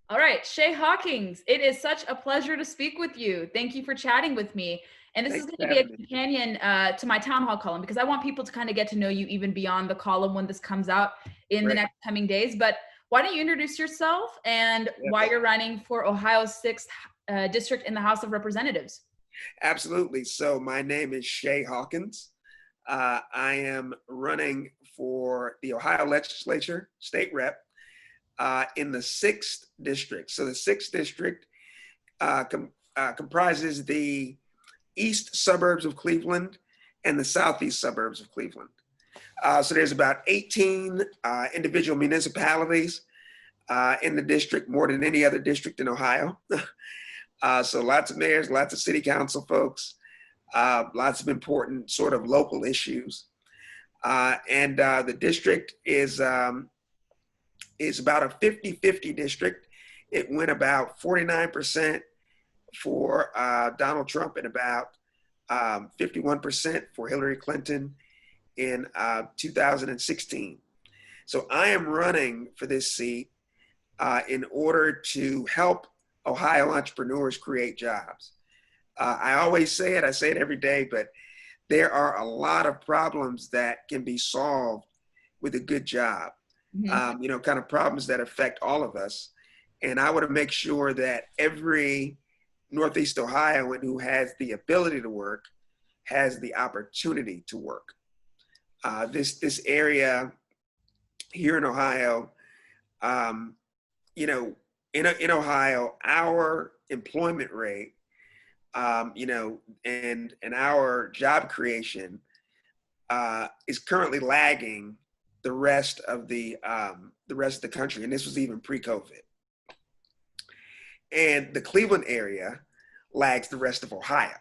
All right, Shay Hawkins, it is such a pleasure to speak with you. Thank you for chatting with me. And this is Thanks going for to be a having me. companion to my town hall column because I want people to kind of get to know you even beyond the column when this comes out in the Right. next coming days. But why don't you introduce yourself and why Yes, you're running for Ohio's 6th district in the House of Representatives? absolutely. So my name is Shay Hawkins. I am running for the Ohio Legislature, state rep, in the 6th district. So the 6th district comprises the east suburbs of Cleveland and the southeast suburbs of Cleveland. So there's about 18 individual municipalities in the district, more than any other district in Ohio. So lots of mayors, lots of city council folks, lots of important sort of local issues. And the district is about a 50-50 district. It went about 49% for Donald Trump and about 51% for Hillary Clinton in 2016. So I am running for this seat in order to help Ohio entrepreneurs create jobs. I always say it, I say it every day, but there are a lot of problems that can be solved with a good job. Mhm. Kind of problems that affect all of us. And I want to make sure that every Northeast Ohioan who has the ability to work has the opportunity to work. This area here in Ohio, um, in Ohio, our employment rate, and our job creation is currently lagging the rest of the country, and this was even pre-COVID. And the Cleveland area lags the rest of Ohio.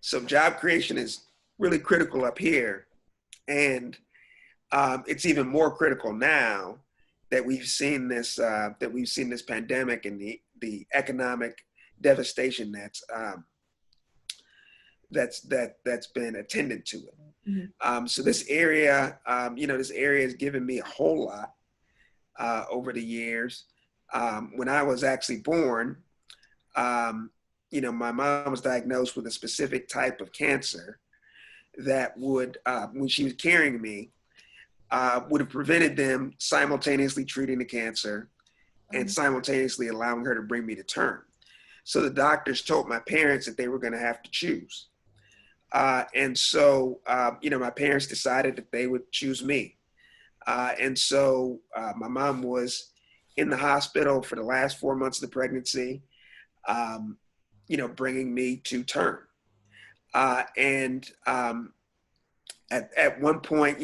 So job creation is really critical up here, and it's even more critical now that we've seen this pandemic and the economic devastation that's been attendant to it. Mhm. So this area, this area has given me a whole lot over the years. When I was actually born, my mom was diagnosed with a specific type of cancer that would, when she was carrying me, would have prevented them simultaneously treating the cancer and simultaneously allowing her to bring me to term. So the doctors told my parents that they were going to have to choose. And so, my parents decided that they would choose me. And so my mom was in the hospital for the last 4 months of the pregnancy, bringing me to term. And at one point,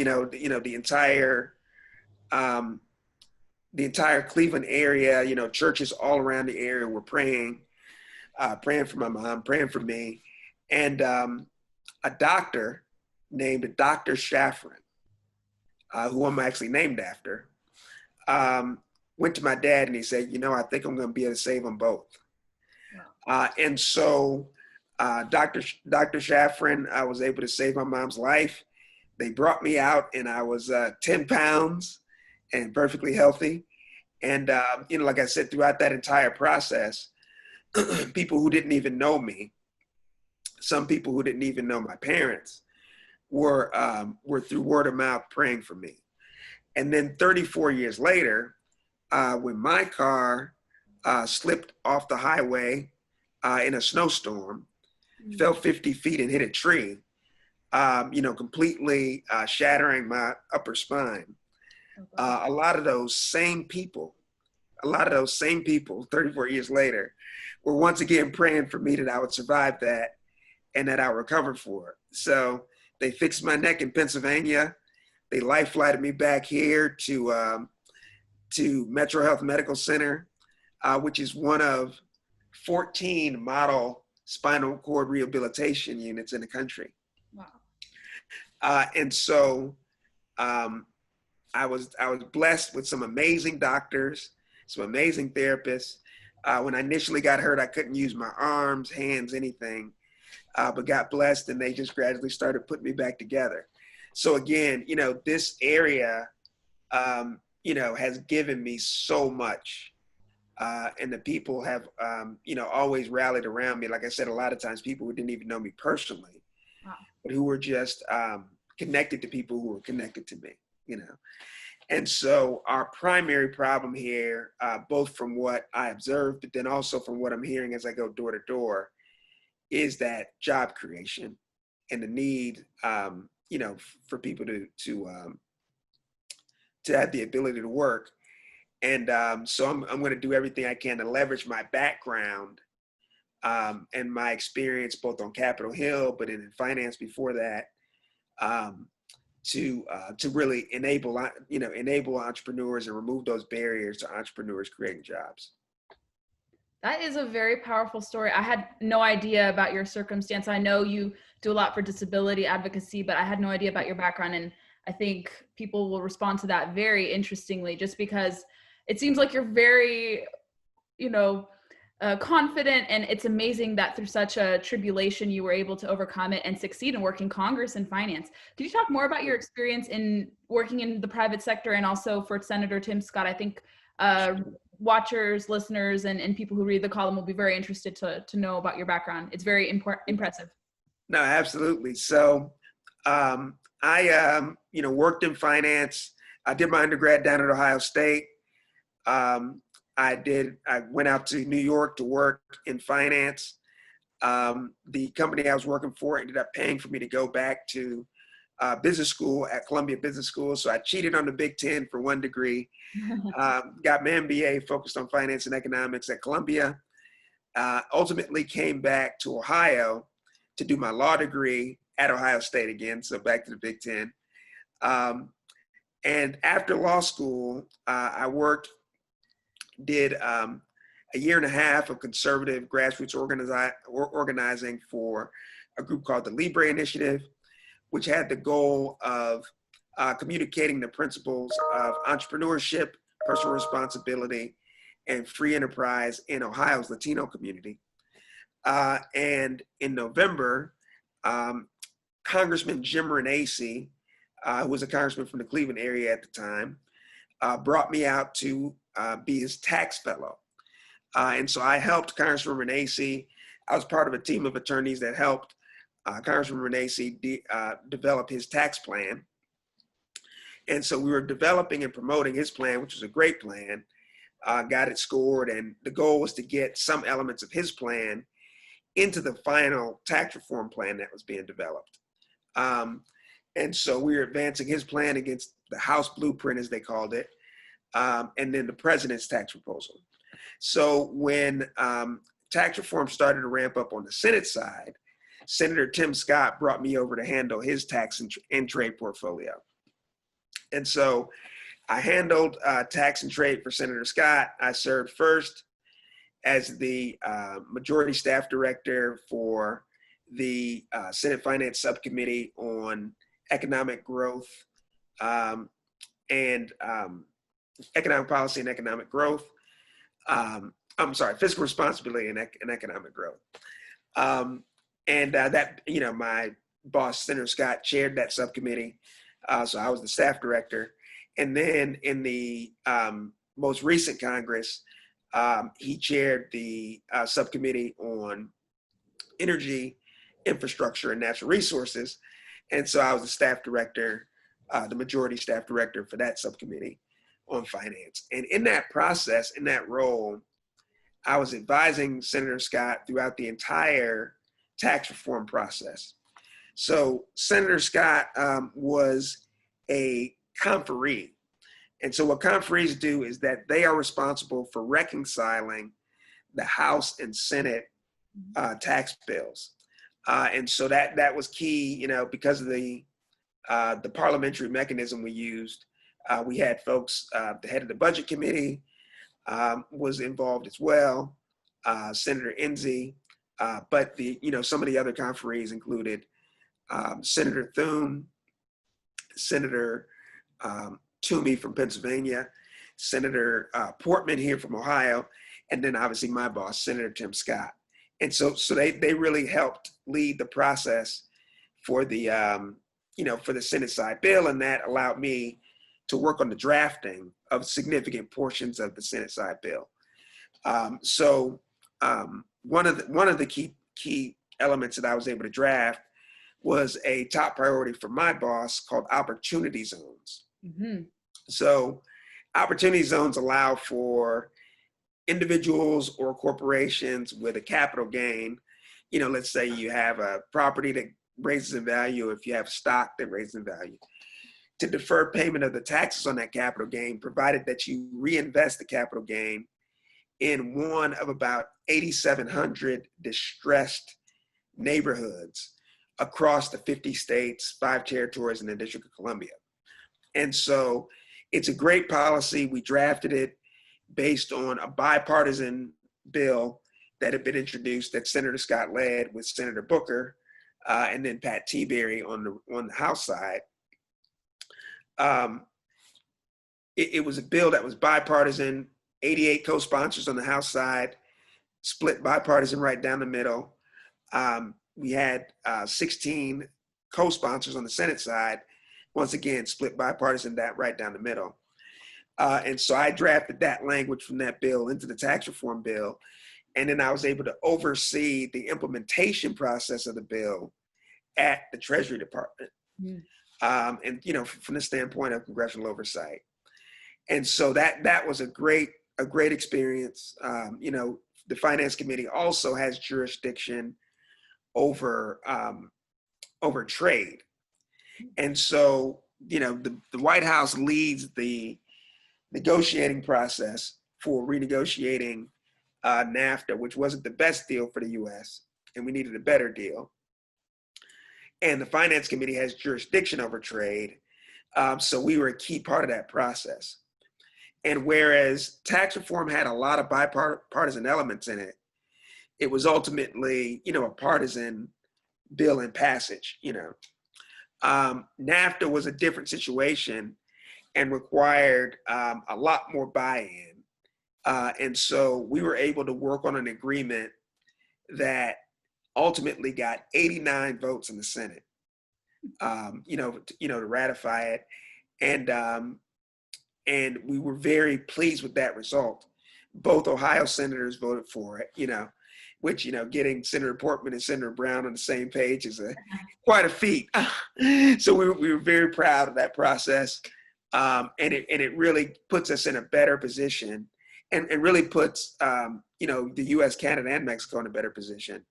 um, the entire Cleveland area, churches all around the area were praying for my mom, praying for me. And a doctor named Dr. Shafron, who I'm actually named after, went to my dad and he said, I think I'm going to be able to save them both. And so Dr. Shafron, I was able to save my mom's life. They brought me out and I was 10 pounds and perfectly healthy. And, like I said, throughout that entire process, people who didn't even know me, some people who didn't even know my parents, were through word of mouth praying for me. And then 34 years later, when my car slipped off the highway in a snowstorm, fell 50 feet and hit a tree, completely shattering my upper spine. A lot of those same people, 34 years later, were once again praying for me that I would survive that and that I would recover for it. So they fixed my neck in Pennsylvania. They life flighted me back here to Metro Health Medical Center, which is one of 14 model spinal cord rehabilitation units in the country. Wow. And so I was blessed with some amazing doctors, some amazing therapists. When I initially got hurt, I couldn't use my arms, hands, anything, but got blessed, and they just gradually started putting me back together. So again, this area, has given me so much And the people have, always rallied around me. Like I said, a lot of times people who didn't even know me personally, Wow. but who were just connected to people who were connected to me. And so our primary problem here, both from what I observed, but then also from what I'm hearing as I go door to door, is that job creation and the need, for people to have the ability to work. And so I'm going to do everything I can to leverage my background and my experience both on Capitol Hill, but in finance before that, to really enable entrepreneurs and remove those barriers to entrepreneurs creating jobs. That is a very powerful story. I had no idea about your circumstance. I know you do a lot for disability advocacy, but I had no idea about your background. And I think people will respond to that very interestingly, just because it seems like you're very, confident. And it's amazing that through such a tribulation, you were able to overcome it and succeed in working Congress and finance. Could you talk more about your experience in working in the private sector and also for Senator Tim Scott? I think watchers, listeners, and people who read the column will be very interested to know about your background. It's very impressive. No, absolutely. So I worked in finance. I did my undergrad down at Ohio State. I went out to New York to work in finance. The company I was working for ended up paying for me to go back to business school at Columbia Business School. So I cheated on the Big Ten for 1 degree, got my MBA focused on finance and economics at Columbia, ultimately came back to Ohio to do my law degree at Ohio State again, so back to the Big Ten. And after law school, I did a 1.5 years of conservative grassroots organizing for a group called the LIBRE Initiative, which had the goal of communicating the principles of entrepreneurship, personal responsibility, and free enterprise in Ohio's Latino community. And in November, Congressman Jim Renacci, who was a congressman from the Cleveland area at the time, brought me out to be his tax fellow. And so I helped Congressman Renacci. I was part of a team of attorneys that helped Congressman Renacci develop his tax plan. And so we were developing and promoting his plan, which was a great plan, got it scored. And the goal was to get some elements of his plan into the final tax reform plan that was being developed. And so we were advancing his plan against the House blueprint, as they called it, and then the president's tax proposal. So when tax reform started to ramp up on the Senate side, Senator Tim Scott brought me over to handle his tax and trade portfolio. And so I handled tax and trade for Senator Scott. I served first as the majority staff director for the Senate Finance Subcommittee on economic growth and economic policy and economic growth. Fiscal responsibility and economic growth. My boss, Senator Scott, chaired that subcommittee. So I was the staff director. And then in the most recent Congress, he chaired the subcommittee on energy, infrastructure, and natural resources. And so I was the staff director, the majority staff director for that subcommittee on finance. And in that process, in that role, I was advising Senator Scott throughout the entire tax reform process. So Senator Scott was a conferee. And so what conferees do is that they are responsible for reconciling the House and Senate tax bills. And so that was key, because of the parliamentary mechanism we used. We had folks, the head of the Budget Committee was involved as well, Senator Enzi, but some of the other conferees included Senator Thune, Senator Toomey from Pennsylvania, Senator Portman here from Ohio, and then obviously my boss, Senator Tim Scott. And so they really helped lead the process for the for the Senate side bill, and that allowed me to work on the drafting of significant portions of the Senate side bill. One of the key elements that I was able to draft was a top priority for my boss called opportunity zones. Mm-hmm. So opportunity zones allow for individuals or corporations with a capital gain. Let's say you have a property that raises in value, if you have stock that raises in value, to defer payment of the taxes on that capital gain, provided that you reinvest the capital gain in one of about 8,700 distressed neighborhoods across the 50 states, 5 territories, and the District of Columbia. And so it's a great policy. We drafted it based on a bipartisan bill that had been introduced that Senator Scott led with Senator Booker and then Pat Tiberi on the House side. It was a bill that was bipartisan, 88 co-sponsors on the House side, split bipartisan right down the middle. We had 16 co-sponsors on the Senate side, once again, split bipartisan right down the middle. And so I drafted that language from that bill into the tax reform bill. And then I was able to oversee the implementation process of the bill at the Treasury Department. And from the standpoint of congressional oversight. And so that was a great experience. The Finance Committee also has jurisdiction over trade. And so, the White House leads the negotiating process for renegotiating NAFTA, which wasn't the best deal for the US, and we needed a better deal. And the Finance Committee has jurisdiction over trade, so we were a key part of that process. And whereas tax reform had a lot of bipartisan elements in it, it was ultimately, a partisan bill in passage. NAFTA was a different situation and required a lot more buy-in. And so we were able to work on an agreement that ultimately got 89 votes in the Senate, to ratify it. And we were very pleased with that result. Both Ohio senators voted for it, which, getting Senator Portman and Senator Brown on the same page is quite a feet. So we were very proud of that process. And it really puts us in a better position and really puts, the US, Canada, and Mexico in a better position.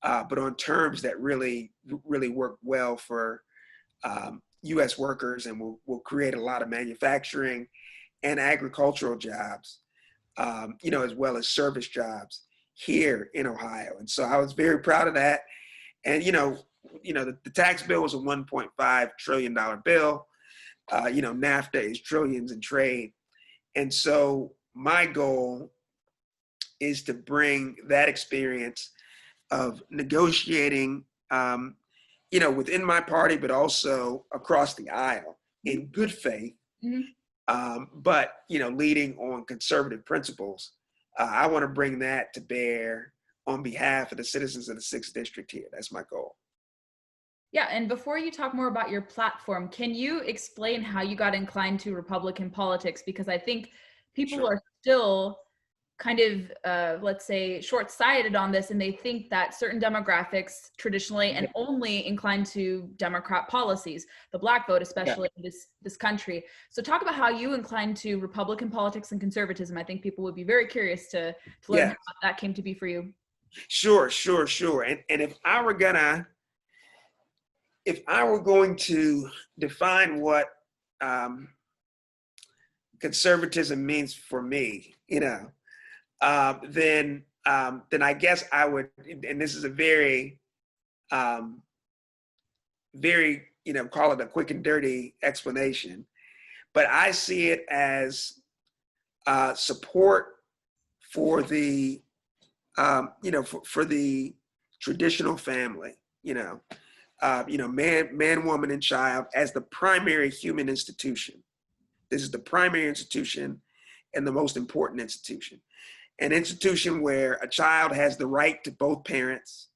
But on terms that really work well for US workers and will create a lot of manufacturing and agricultural jobs, as well as service jobs here in Ohio. And so I was very proud of that. And, the tax bill was a $1.5 trillion bill. NAFTA is trillions in trade. And so my goal is to bring that experience of negotiating, within my party, but also across the aisle in good faith, but, leading on conservative principles. I want to bring that to bear on behalf of the citizens of the 6th District here. That's my goal. Yeah, and before you talk more about your platform, can you explain how you got inclined to Republican politics? Because I think people are still kind of, let's say, short-sighted on this, and they think that certain demographics traditionally and only inclined to Democrat policies, the Black vote, especially in this country. So talk about how you inclined to Republican politics and conservatism. I think people would be very curious to learn how that came to be for you. Sure. And if I were going to define what conservatism means for me, then I guess I would, and this is a very, call it a quick and dirty explanation, but I see it as support for the, for the traditional family, man, woman, and child as the primary human institution. This is the primary institution and the most important institution. An institution where a child has the right to both parents,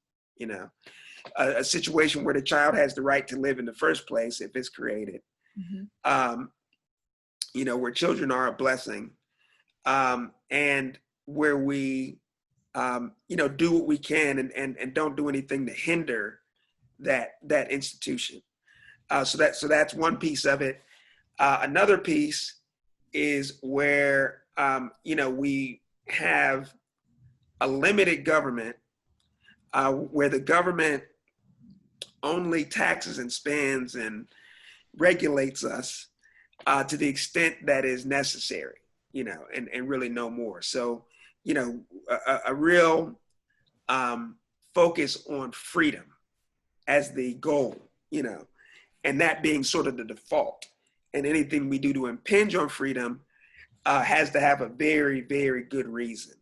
a situation where the child has the right to live in the first place if it's created, where children are a blessing, and where we, do what we can and don't do anything to hinder that institution. So that's one piece of it. Another piece is where, we have a limited government, where the government only taxes and spends and regulates us to the extent that is necessary, and really no more. So, a real focus on freedom as the goal, and that being sort of the default. And anything we do to impinge on freedom has to have a very, very good reason,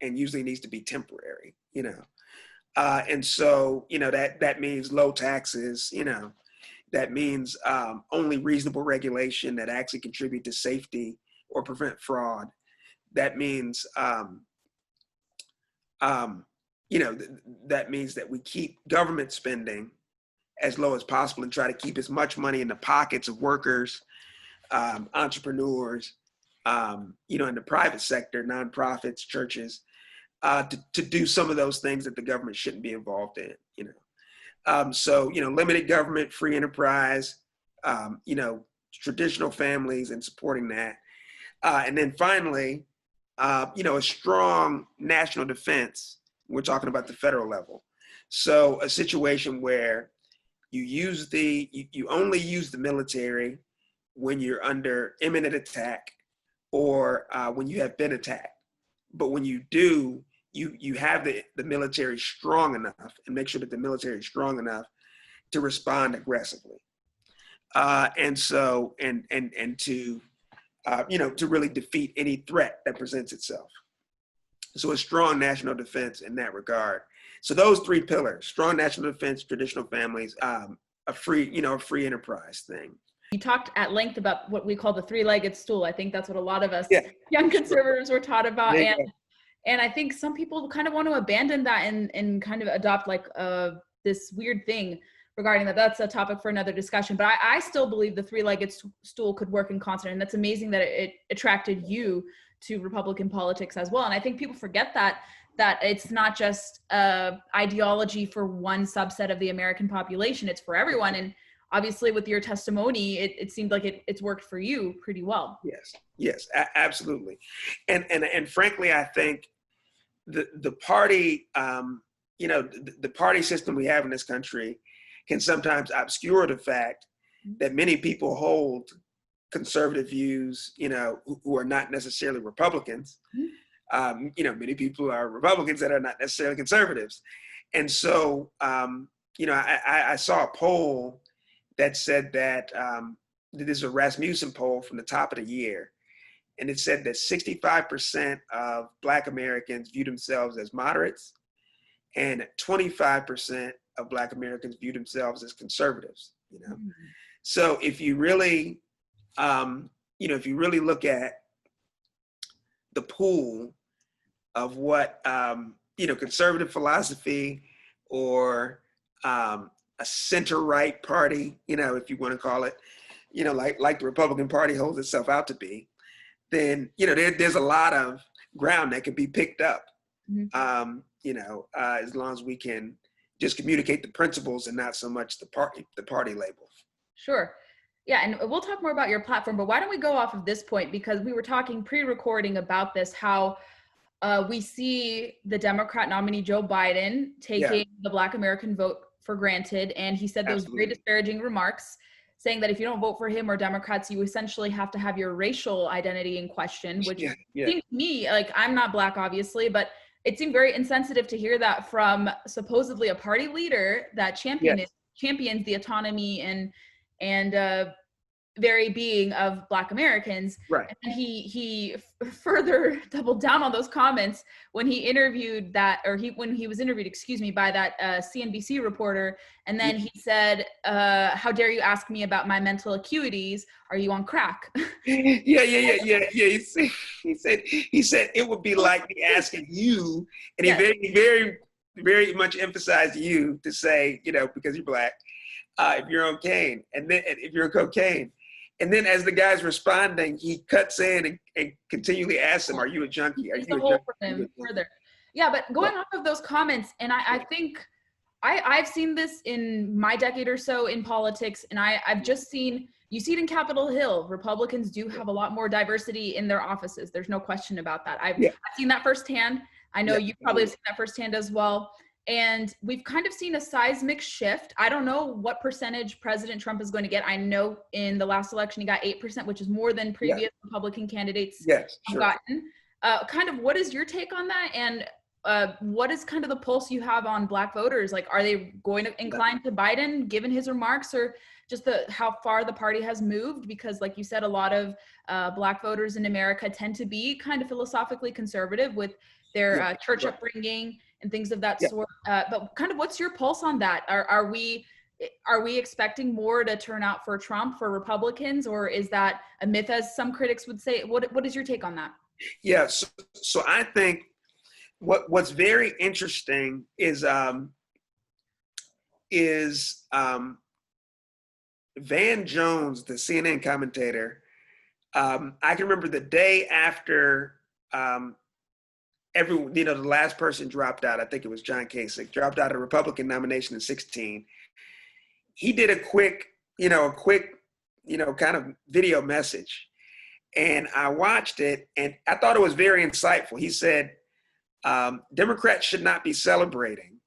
and usually needs to be temporary, and so, that means low taxes, that means only reasonable regulation that actually contribute to safety or prevent fraud. That means, that means that we keep government spending as low as possible and try to keep as much money in the pockets of workers, entrepreneurs, in the private sector, nonprofits, churches, to do some of those things that the government shouldn't be involved in, So, limited government, free enterprise, traditional families and supporting that. And then finally, a strong national defense. We're talking about the federal level. So a situation where you only use the military when you're under imminent attack or when you have been attacked. But when you do, you have the military strong enough, and make sure that the military is strong enough to respond aggressively. And to really defeat any threat that presents itself. So a strong national defense in that regard. So those three pillars: strong national defense, traditional families, a free enterprise thing. You talked at length about what we call the three-legged stool. I think that's what a lot of us young conservatives were taught about. And I think some people kind of want to abandon that and kind of adopt like this weird thing regarding that. That's a topic for another discussion. But I still believe the three-legged stool could work in concert. And that's amazing that it attracted you to Republican politics as well. And I think people forget that it's not just ideology for one subset of the American population. It's for everyone. And obviously with your testimony, it seemed like it's worked for you pretty well. Yes, absolutely. And frankly, I think the party, the party system we have in this country can sometimes obscure the fact that many people hold conservative views, who are not necessarily Republicans. Many people are Republicans that are not necessarily conservatives. And so, I saw a poll that said that this is a Rasmussen poll from the top of the year. And it said that 65% of Black Americans view themselves as moderates, and 25% of Black Americans view themselves as conservatives. So if you really, look at the pool of what conservative philosophy or a center-right party, if you want to call it, like the Republican Party holds itself out to be, then there's a lot of ground that can be picked up. As long as we can just communicate the principles and not so much the party label. Sure. Yeah, and we'll talk more about your platform, but why don't we go off of this point, because we were talking pre-recording about this, how we see the Democrat nominee Joe Biden taking the Black American vote for granted, and he said those very disparaging remarks, saying that if you don't vote for him or Democrats, you essentially have to have your racial identity in question, which seems to me, like, I'm not Black, obviously, but it seemed very insensitive to hear that from supposedly a party leader that champions the autonomy and very being of Black Americans. Right. And he further doubled down on those comments when he interviewed when he was interviewed, by that CNBC reporter. And then he said, how dare you ask me about my mental acuities? Are you on crack? Yeah. He said it would be like me asking you, and he very, very, very much emphasized you to say, because you're Black, if you're on cocaine, And then as the guy's responding, he cuts in and continually asks him, "Are you a junkie? Are It's you the a whole junkie?" for him further. Yeah, but going off of those comments, and I think I've seen this in my decade or so in politics, and I've just seen, you see it in Capitol Hill. Republicans do have a lot more diversity in their offices. There's no question about that. I've seen that firsthand. I know you probably have seen that firsthand as well. And we've kind of seen a seismic shift. I don't know what percentage President Trump is going to get. I know in the last election, he got 8%, which is more than previous Republican candidates have gotten. Kind of what is your take on that? And what is kind of the pulse you have on Black voters? Like, are they going to incline to Biden given his remarks, or just how far the party has moved? Because like you said, a lot of Black voters in America tend to be kind of philosophically conservative with their church upbringing and things of that sort. But kind of what's your pulse on that? Are we expecting more to turn out for Trump, for Republicans, or is that a myth, as some critics would say? What is your take on that? Yeah, so I think what's very interesting is Van Jones, the CNN commentator. I can remember the day after the last person dropped out. I think it was John Kasich, dropped out of the Republican nomination in 2016. He did a quick kind of video message. And I watched it, and I thought it was very insightful. He said, Democrats should not be celebrating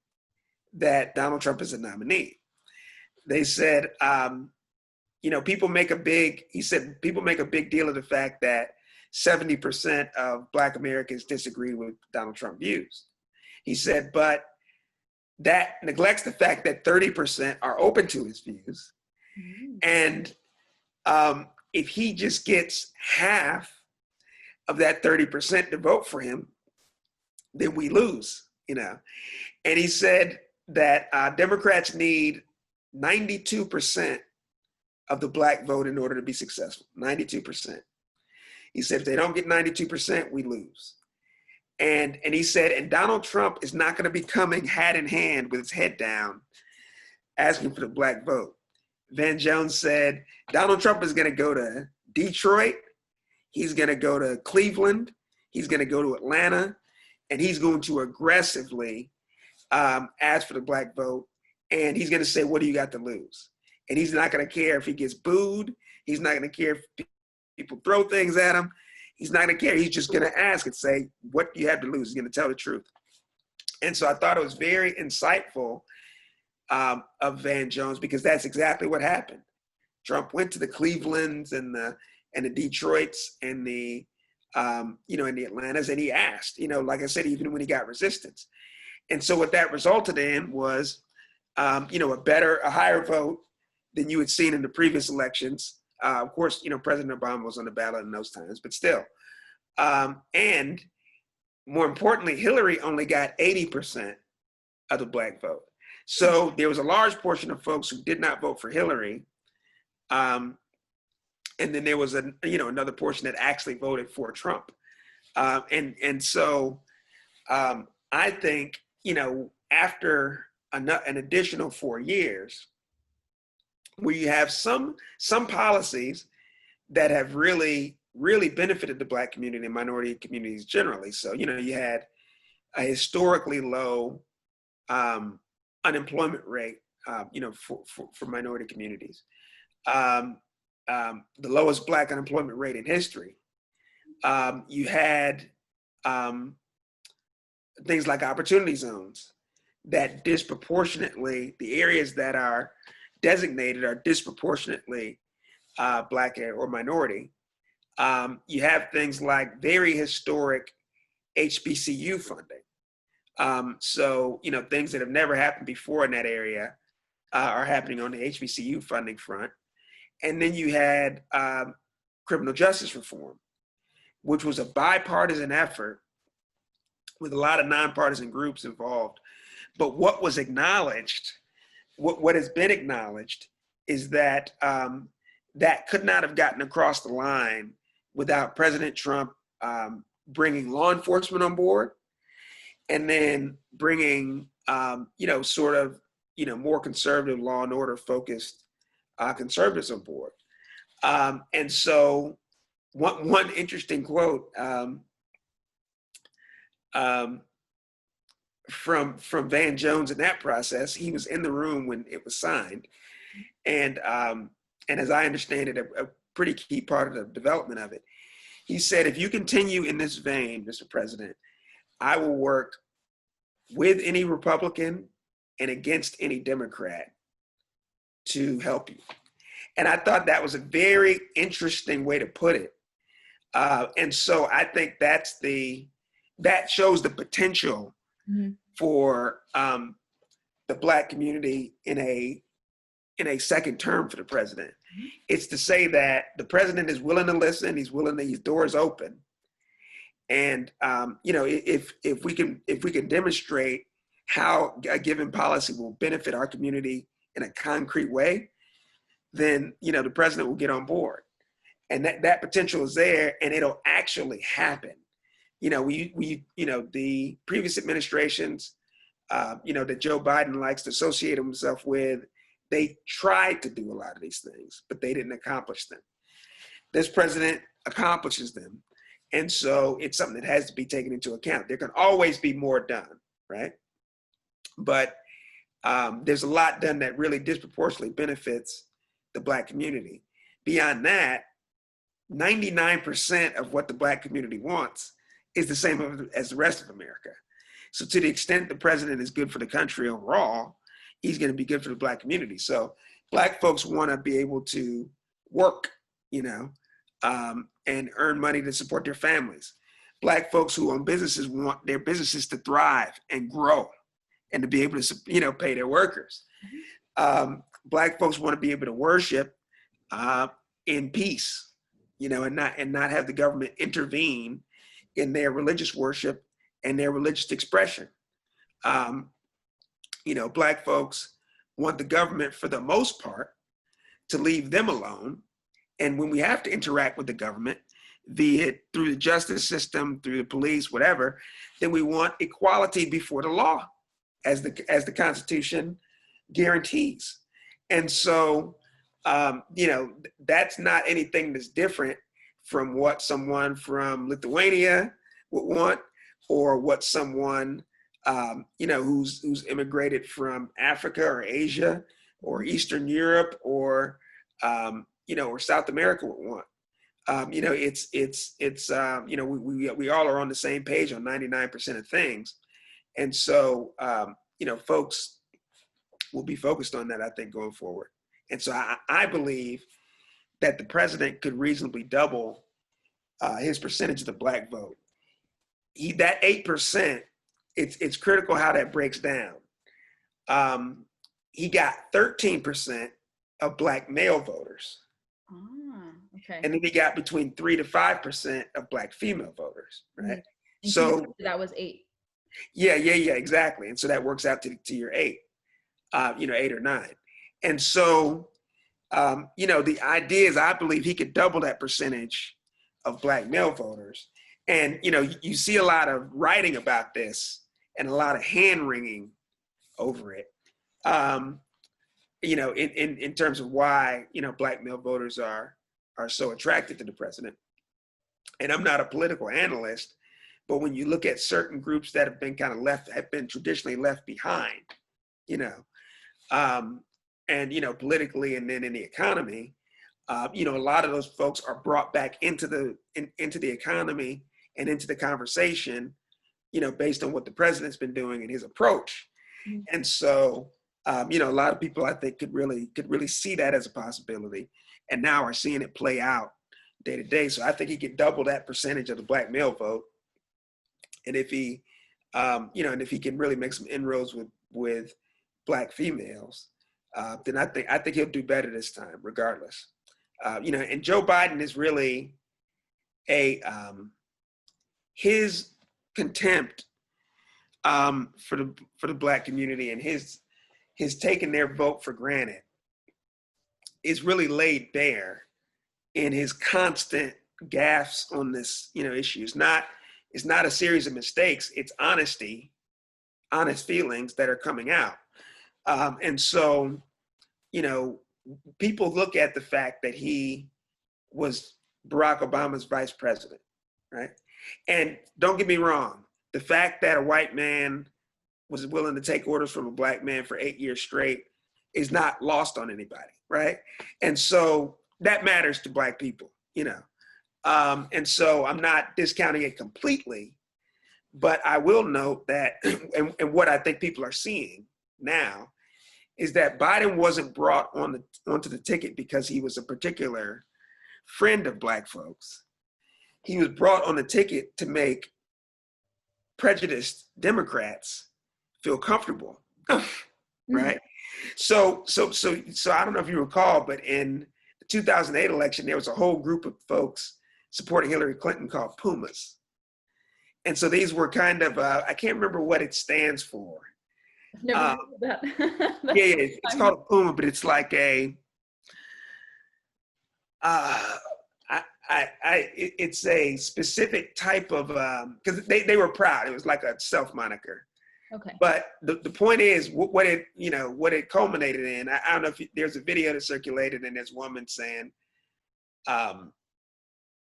that Donald Trump is a nominee. They said, people make a big deal of the fact that 70% of Black Americans disagree with Donald Trump views. He said, but that neglects the fact that 30% are open to his views. And if he just gets half of that 30% to vote for him, then we lose, And he said that Democrats need 92% of the Black vote in order to be successful, 92%. He said, if they don't get 92%, we lose. And he said, and Donald Trump is not going to be coming hat in hand with his head down, asking for the Black vote. Van Jones said, Donald Trump is going to go to Detroit. He's going to go to Cleveland. He's going to go to Atlanta. And he's going to aggressively ask for the Black vote. And he's going to say, what do you got to lose? And he's not going to care if he gets booed. He's not going to care if people throw things at him. He's not going to care. He's just going to ask and say, what do you have to lose? He's going to tell the truth. And so I thought it was very insightful of Van Jones, because that's exactly what happened. Trump went to the Clevelands and the Detroits and the and the Atlantas, and he asked, like I said, even when he got resistance. And so what that resulted in was, a higher vote than you had seen in the previous elections. Of course, President Obama was on the ballot in those times, but still. And more importantly, Hillary only got 80% of the Black vote. So there was a large portion of folks who did not vote for Hillary. And then there was another portion that actually voted for Trump. So I think, after an additional 4 years, where you have some policies that have really, really benefited the Black community and minority communities generally. So, you had a historically low unemployment rate, for minority communities. The lowest Black unemployment rate in history. You had things like opportunity zones that disproportionately, the areas that are designated are disproportionately Black or minority. You have things like very historic HBCU funding. So, things that have never happened before in that area are happening on the HBCU funding front. And then you had criminal justice reform, which was a bipartisan effort with a lot of nonpartisan groups involved. But what was acknowledged, what has been acknowledged, is that that could not have gotten across the line without President Trump bringing law enforcement on board, and then bringing, more conservative law and order focused conservatives on board. And so one interesting quote from Van Jones in that process, he was in the room when it was signed. And as I understand it, a pretty key part of the development of it, he said, if you continue in this vein, Mr. President, I will work with any Republican and against any Democrat to help you. And I thought that was a very interesting way to put it. And so I think that shows the potential for the Black community in a second term for the president. It's to say that the president is willing to listen, he's willing to, his doors open. And if we can demonstrate how a given policy will benefit our community in a concrete way, then the president will get on board. And that potential is there, and it'll actually happen. The previous administrations, that Joe Biden likes to associate himself with, they tried to do a lot of these things, but they didn't accomplish them. This president accomplishes them. And so it's something that has to be taken into account. There can always be more done, right? But there's a lot done that really disproportionately benefits the Black community. Beyond that, 99% of what the Black community wants is the same as the rest of America. So to the extent the president is good for the country overall, he's going to be good for the Black community. So Black folks want to be able to work, and earn money to support their families. Black folks who own businesses want their businesses to thrive and grow and to be able to, pay their workers. Black folks want to be able to worship in peace, and not have the government intervene in their religious worship and their religious expression. Black folks want the government, for the most part, to leave them alone. And when we have to interact with the government, be it through the justice system, through the police, whatever, then we want equality before the law, as the Constitution guarantees. And so, that's not anything that's different from what someone from Lithuania would want, or what someone, who's immigrated from Africa or Asia or Eastern Europe or South America would want. We all are on the same page on 99% of things. And so, folks will be focused on that, I think, going forward. And so I believe that the president could reasonably double his percentage of the Black vote. That 8%, it's critical how that breaks down. He got 13% of Black male voters. Okay. And then he got between 3 to 5% of Black female voters, right? And so that was 8. Yeah, exactly. And so that works out to your 8, 8 or 9. And so, the idea is, I believe he could double that percentage of Black male voters. And, you see a lot of writing about this and a lot of hand wringing over it, in terms of why, Black male voters are so attracted to the president. And I'm not a political analyst, but when you look at certain groups that have been have been traditionally left behind, politically and then in the economy, a lot of those folks are brought back into the economy and into the conversation, based on what the president's been doing and his approach. And so, a lot of people, I think, could really see that as a possibility, and now are seeing it play out day to day. So I think he could double that percentage of the Black male vote. And if he, and if he can really make some inroads with Black females, then I think he'll do better this time, regardless. And Joe Biden is really his contempt for the Black community and his taking their vote for granted is really laid bare in his constant gaffes on this issue. It's not a series of mistakes. It's honest feelings that are coming out. And so, people look at the fact that he was Barack Obama's vice president, right? And don't get me wrong, the fact that a white man was willing to take orders from a black man for 8 years straight is not lost on anybody, right? And so that matters to black people, you know. And so I'm not discounting it completely, but I will note that, and what I think people are seeing now is that Biden wasn't brought onto the ticket because he was a particular friend of black folks. He was brought on the ticket to make prejudiced Democrats feel comfortable, right? So I don't know if you recall, but in the 2008 election, there was a whole group of folks supporting Hillary Clinton called Pumas. And so these were kind of, I can't remember what it stands for. I've never heard of that. Yeah, it's called a Puma, but it's like a, it's a specific type of, because they were proud. It was like a self moniker. Okay. But the point is, what it culminated in, I don't know if there's a video that circulated, and this woman saying,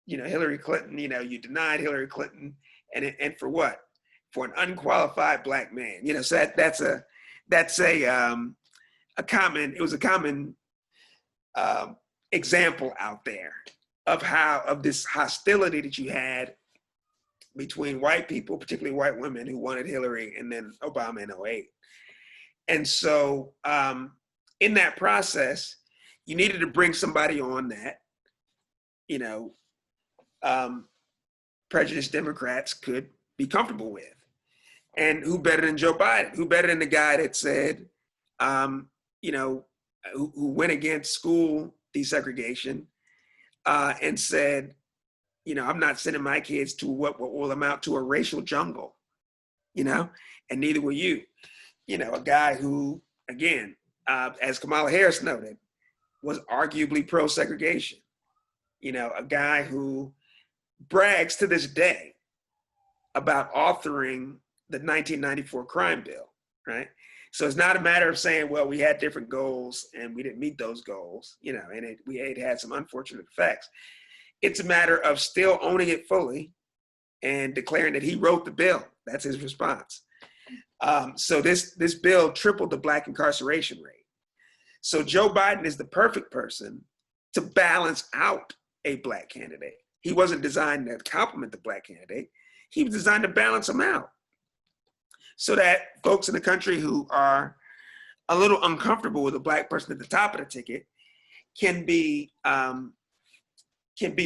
Hillary Clinton, you denied Hillary Clinton, and for what? For an unqualified black man. So that's a common example out there of this hostility that you had between white people, particularly white women who wanted Hillary, and then Obama in 2008. And so in that process, you needed to bring somebody on that, prejudiced Democrats could be comfortable with. And who better than Joe Biden? Who better than the guy that said, who went against school desegregation and said, I'm not sending my kids to what will amount to a racial jungle, and neither will you. A guy who, again, as Kamala Harris noted, was arguably pro-segregation. A guy who brags to this day about authoring the 1994 crime bill, right? So it's not a matter of saying, well, we had different goals and we didn't meet those goals, and it had some unfortunate effects. It's a matter of still owning it fully and declaring that he wrote the bill. That's his response. So this bill tripled the black incarceration rate. So Joe Biden is the perfect person to balance out a black candidate. He wasn't designed to complement the black candidate. He was designed to balance them out so that folks in the country who are a little uncomfortable with a black person at the top of the ticket can be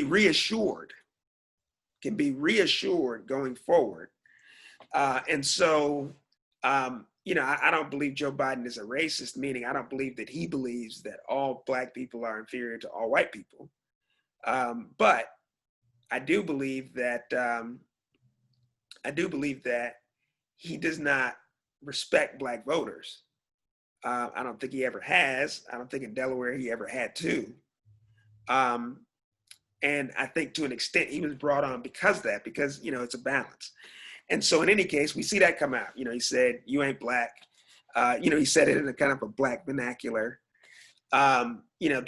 reassured going forward. And so, I don't believe Joe Biden is a racist, meaning I don't believe that he believes that all black people are inferior to all white people. But I do believe that he does not respect black voters. I don't think he ever has. I don't think in Delaware he ever had to. And I think to an extent he was brought on because it's a balance. And so in any case, we see that come out. He said, "You ain't black." He said it in a kind of a black vernacular, to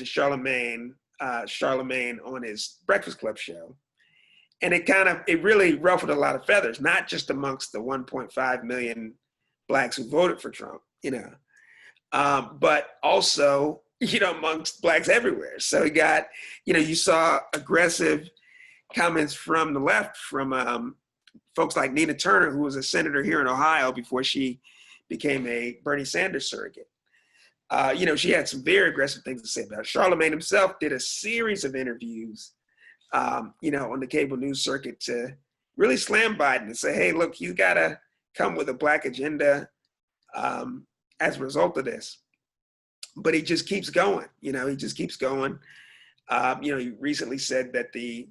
Charlemagne on his Breakfast Club show. And it really ruffled a lot of feathers, not just amongst the 1.5 million blacks who voted for Trump, but also, amongst blacks everywhere. So he got, you saw aggressive comments from the left, from folks like Nina Turner, who was a senator here in Ohio before she became a Bernie Sanders surrogate. She had some very aggressive things to say about it. Charlemagne himself did a series of interviews, on the cable news circuit to really slam Biden and say, hey, look, he's got to come with a black agenda as a result of this. But he just keeps going, he recently said that the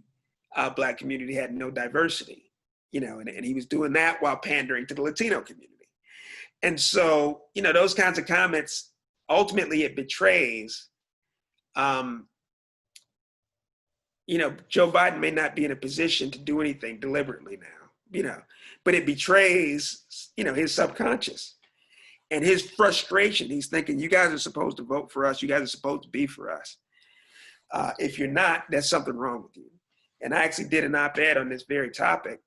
black community had no diversity, and he was doing that while pandering to the Latino community. And so, those kinds of comments, ultimately it betrays, Joe Biden may not be in a position to do anything deliberately now, but it betrays, his subconscious and his frustration. He's thinking, you guys are supposed to vote for us. You guys are supposed to be for us. If you're not, there's something wrong with you. And I actually did an op-ed on this very topic.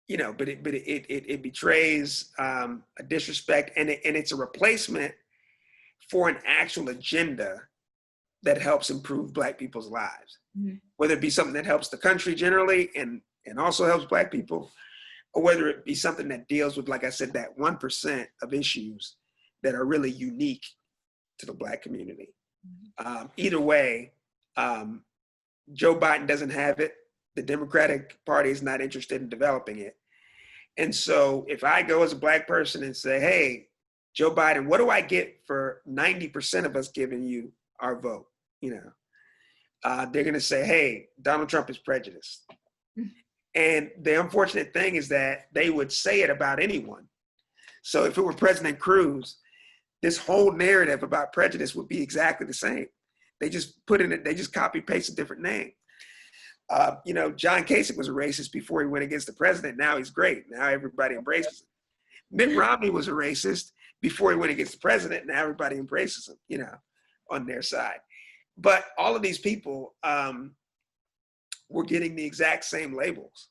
You know, but it betrays a disrespect, and it's a replacement for an actual agenda that helps improve Black people's lives. Mm-hmm. Whether it be something that helps the country generally and also helps Black people, or whether it be something that deals with, like I said, that 1% of issues that are really unique to the Black community. Mm-hmm. Either way, Joe Biden doesn't have it. The Democratic Party is not interested in developing it. And so if I go as a Black person and say, hey, Joe Biden, what do I get for 90% of us giving you our vote? You know, they're going to say, hey, Donald Trump is prejudiced. And the unfortunate thing is that they would say it about anyone. So if it were President Cruz, this whole narrative about prejudice would be exactly the same. They just put in it, they just copy paste a different name. You know, John Kasich was a racist before he went against the president. Now he's great. Now everybody embraces him. Mitt Romney was a racist before he went against the president. Now everybody embraces him, you know, on their side. But all of these people were getting the exact same labels.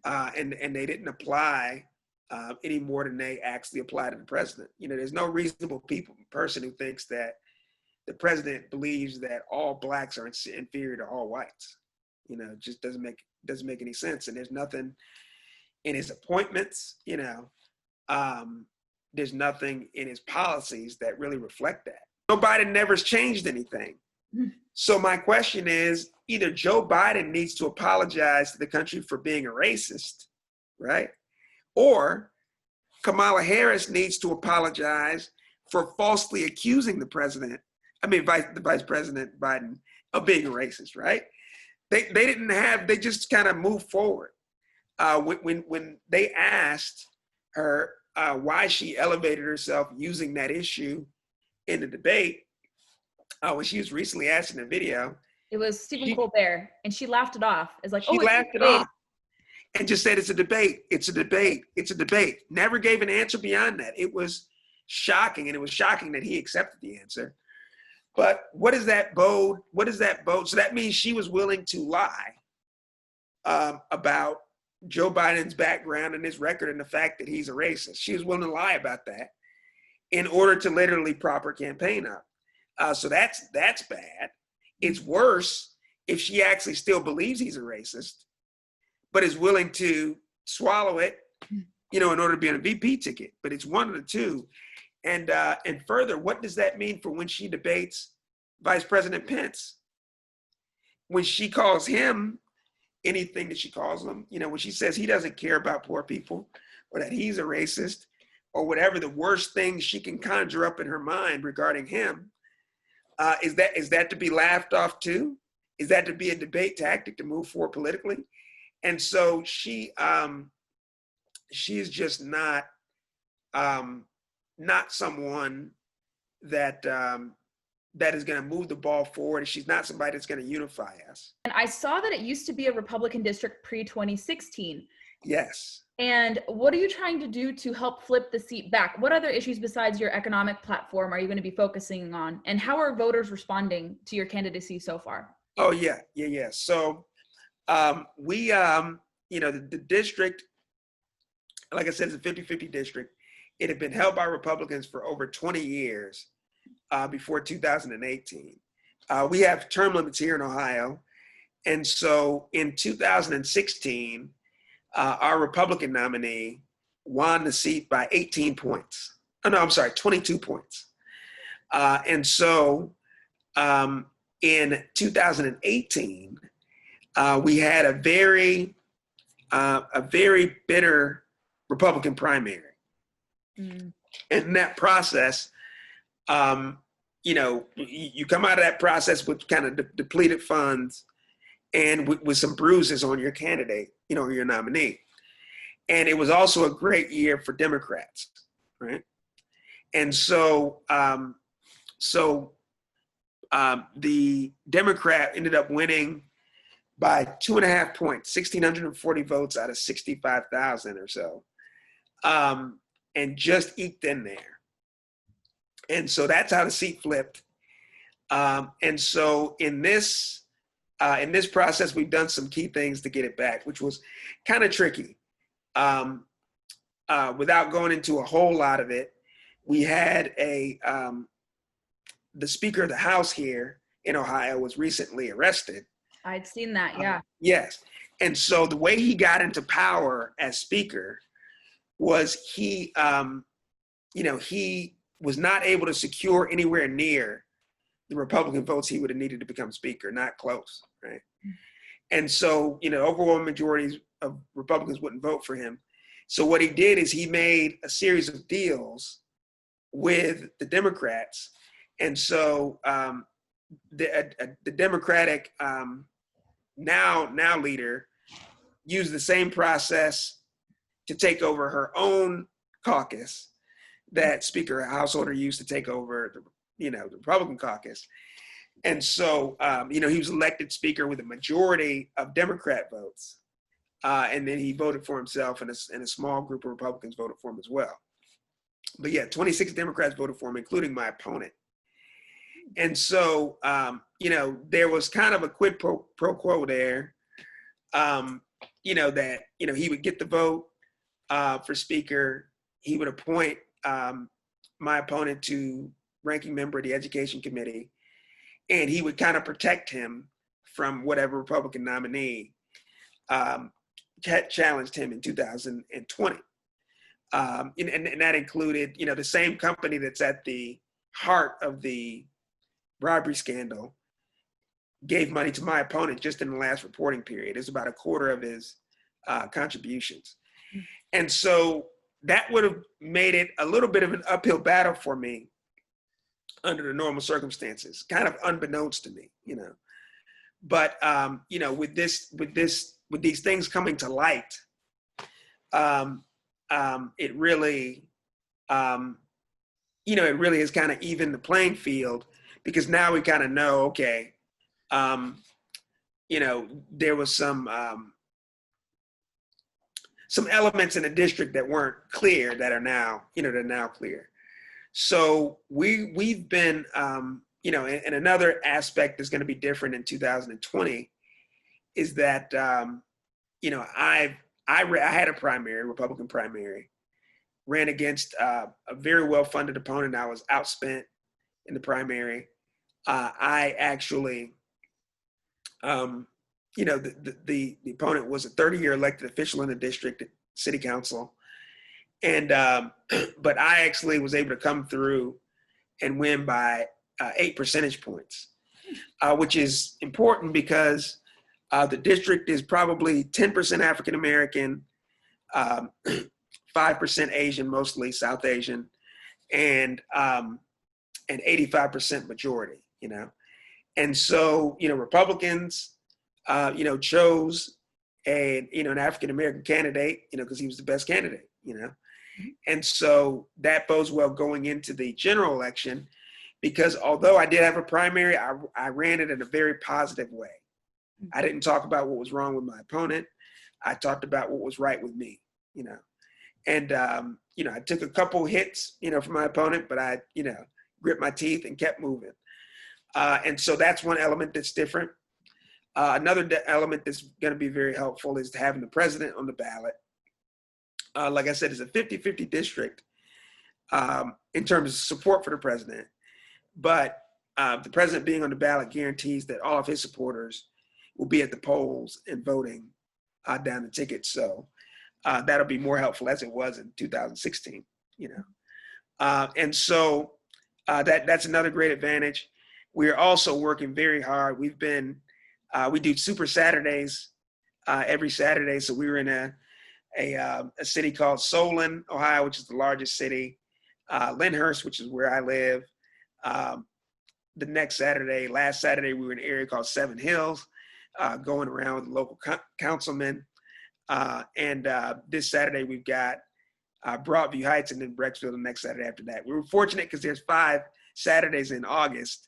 And they didn't apply any more than they actually apply to the president. You know, there's no reasonable person who thinks that the president believes that all Blacks are inferior to all whites. You know, it just doesn't make any sense. And there's nothing in his appointments, you know, there's nothing in his policies that really reflect that. Joe Biden never's changed anything. So my question is, either Joe Biden needs to apologize to the country for being a racist, right? Or Kamala Harris needs to apologize for falsely accusing the Vice President Biden of being a racist, right? They just kind of moved forward. When they asked her why she elevated herself using that issue in the debate, when she was recently asked in a video. It was Stephen Colbert, and she laughed it off. It's like, she laughed it off and just said, it's a debate, it's a debate, it's a debate. Never gave an answer beyond that. It was shocking, and it was shocking that he accepted the answer. But what does that bode? So that means she was willing to lie about Joe Biden's background and his record and the fact that he's a racist. She was willing to lie about that in order to literally prop her campaign up. So that's bad. It's worse if she actually still believes he's a racist, but is willing to swallow it, you know, in order to be on a VP ticket. But it's one of the two. And further, what does that mean for when she debates Vice President Pence? When she calls him anything that she calls him, you know, when she says he doesn't care about poor people, or that he's a racist, or whatever the worst thing she can conjure up in her mind regarding him, is that to be laughed off too? Is that to be a debate tactic to move forward politically? And so she's just not someone that is going to move the ball forward. She's not somebody that's going to unify us. And I saw that it used to be a Republican district pre-2016. Yes. And what are you trying to do to help flip the seat back? What other issues besides your economic platform are you going to be focusing on? And how are voters responding to your candidacy so far? Oh, yeah. So we, you know, the district, like I said, it's a 50-50 district. It had been held by Republicans for over 20 years before 2018. We have term limits here in Ohio. And so in 2016, our Republican nominee won the seat by 18 points. Oh, no, I'm sorry, 22 points. And so in 2018, we had a very bitter Republican primary. And in that process, you know, you come out of that process with kind of depleted funds and with some bruises on your candidate, you know, your nominee. And it was also a great year for Democrats, right? And so, the Democrat ended up winning by 2.5 points, 1,640 votes out of 65,000 or so, and just eked in there. And so that's how the seat flipped. And so in this process, we've done some key things to get it back, which was kind of tricky. Without going into a whole lot of it, we had the Speaker of the House here in Ohio was recently arrested. I'd seen that, yeah. Yes. And so the way he got into power as Speaker was he was not able to secure anywhere near the Republican votes he would have needed to become Speaker, not close, right? And so, overwhelming majorities of Republicans wouldn't vote for him. So what he did is he made a series of deals with the Democrats. And so the Democratic now leader used the same process to take over her own caucus that Speaker Householder used to take over the Republican caucus. And so, he was elected Speaker with a majority of Democrat votes. And then he voted for himself, and a small group of Republicans voted for him as well. But yeah, 26 Democrats voted for him, including my opponent. And so, there was kind of a quid pro quo there, that, he would get the vote for Speaker. He would appoint my opponent to ranking member of the Education Committee, and he would kind of protect him from whatever Republican nominee challenged him in 2020. And that included, the same company that's at the heart of the bribery scandal gave money to my opponent just in the last reporting period. It's about a quarter of his contributions. And so that would have made it a little bit of an uphill battle for me under the normal circumstances, kind of unbeknownst to me, But with these things coming to light, it really, it really has kind of evened the playing field, because now we kind of know, okay, there was some elements in the district that weren't clear that are now, they're now clear. So we've been, and another aspect that's going to be different in 2020 is that, I had a primary, Republican primary, ran against a very well-funded opponent. I was outspent in the primary. I actually, the opponent was a 30-year elected official in the district city council. And, but I actually was able to come through and win by 8 percentage points, which is important because the district is probably 10% African-American, 5% Asian, mostly South Asian, and 85% majority, And so, Republicans, chose an African-American candidate, because he was the best candidate, And so that bodes well going into the general election, because although I did have a primary, I ran it in a very positive way. I didn't talk about what was wrong with my opponent. I talked about what was right with me, And, I took a couple hits, from my opponent, but I, grit my teeth and kept moving. And so that's one element that's different. Another element that's going to be very helpful is having the president on the ballot. Like I said, it's a 50-50 district in terms of support for the president. But the president being on the ballot guarantees that all of his supporters will be at the polls and voting down the ticket. So that'll be more helpful, as it was in 2016, And so that's another great advantage. We're also working very hard. We do Super Saturdays every Saturday. So we were in a city called Solon, Ohio, which is the largest city. Lyndhurst, which is where I live. The next Saturday, last Saturday, we were in an area called Seven Hills, going around with local councilmen. And this Saturday, we've got Broadview Heights, and then Brecksville the next Saturday after that. We were fortunate because there's 5 Saturdays in August.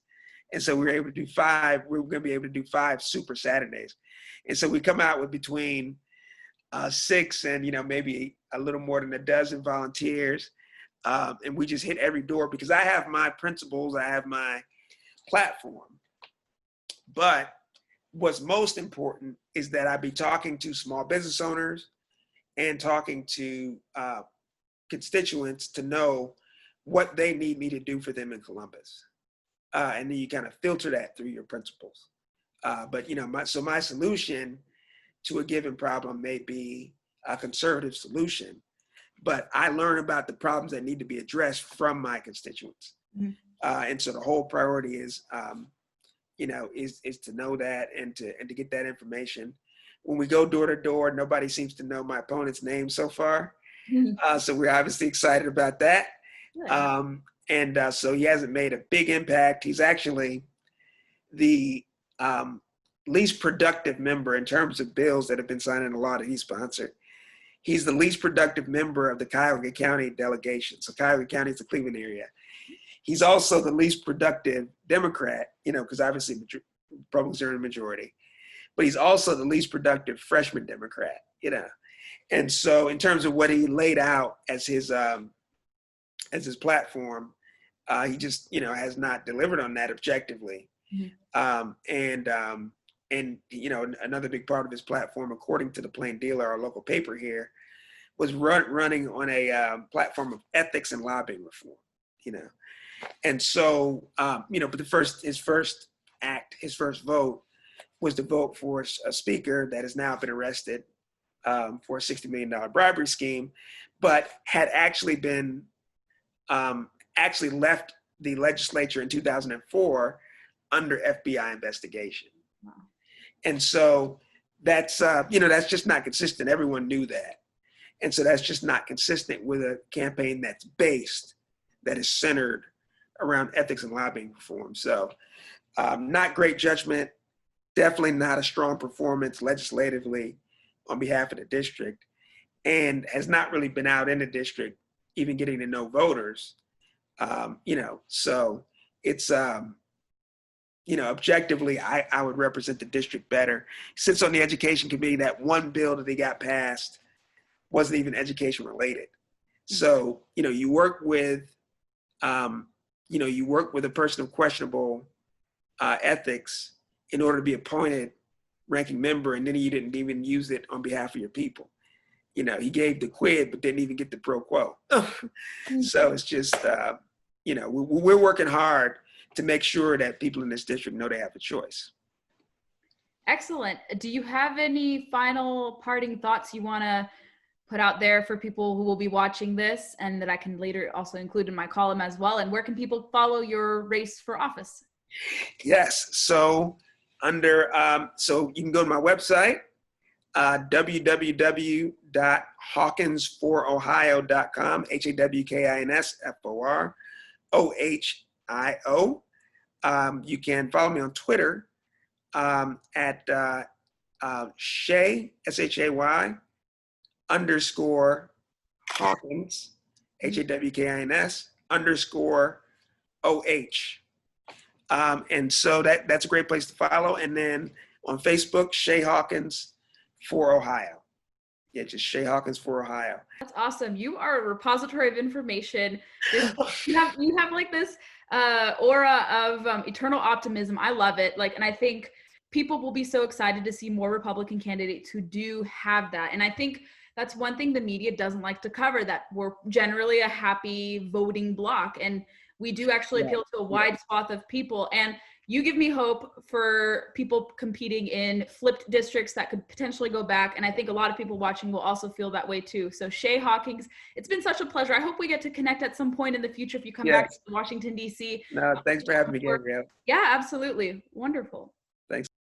And so we were able to do 5. We were going to be able to do 5 Super Saturdays. And so we come out with between 6 and, maybe a little more than a dozen volunteers. And we just hit every door, because I have my principles. I have my platform. But what's most important is that I be talking to small business owners and talking to constituents to know what they need me to do for them in Columbus. And then you kind of filter that through your principles. But my solution to a given problem may be a conservative solution, but I learn about the problems that need to be addressed from my constituents. Mm-hmm. And so the whole priority is to know that and to get that information. When we go door to door, nobody seems to know my opponent's name so far. Mm-hmm. So we're obviously excited about that. Yeah. So he hasn't made a big impact. He's actually the least productive member in terms of bills that have been signed into law that he sponsored. He's the least productive member of the Cuyahoga County delegation. So Cuyahoga County is the Cleveland area. He's also the least productive Democrat, because obviously Republicans are in the majority, but he's also the least productive freshman Democrat, And so in terms of what he laid out as his platform, he just, has not delivered on that objectively. Mm-hmm. Another big part of his platform, according to the Plain Dealer, our local paper here, was running on a platform of ethics and lobbying reform, And so, but his first vote was to vote for a speaker that has now been arrested for a $60 million bribery scheme, but had actually been left the legislature in 2004 under FBI investigation. Wow. And so that's just not consistent. Everyone knew that. And so that's just not consistent with a campaign that is centered around ethics and lobbying reform. So not great judgment, definitely not a strong performance legislatively on behalf of the district, and has not really been out in the district, even getting to know voters. So it's, objectively, I would represent the district better. He sits on the education committee. That one bill that they got passed wasn't even education related. So, you work with a person of questionable ethics in order to be appointed ranking member, and then you didn't even use it on behalf of your people. He gave the quid, but didn't even get the pro quo. So it's just, we're working hard to make sure that people in this district know they have a choice. Excellent. Do you have any final parting thoughts you want to put out there for people who will be watching this, and that I can later also include in my column as well? And where can people follow your race for office? Yes. So so you can go to my website, www.hawkinsforohio.com, HAWKINSFOROHIO. You can follow me on Twitter at Shay, SHAY, _ Hawkins, HAWKINS _ OH. And so that's a great place to follow. And then on Facebook, Shay Hawkins for Ohio. Yeah, just Shay Hawkins for Ohio. That's awesome. You are a repository of information. You have like this aura of eternal optimism. I love it. And I think people will be so excited to see more Republican candidates who do have that. And I think that's one thing the media doesn't like to cover, that we're generally a happy voting bloc, and we do actually appeal to a wide swath of people. And you give me hope for people competing in flipped districts that could potentially go back. And I think a lot of people watching will also feel that way too. So Shay Hawkins, it's been such a pleasure. I hope we get to connect at some point in the future if you come back to Washington, D.C. No, thanks for having me, Gabrielle. Yeah, absolutely. Wonderful.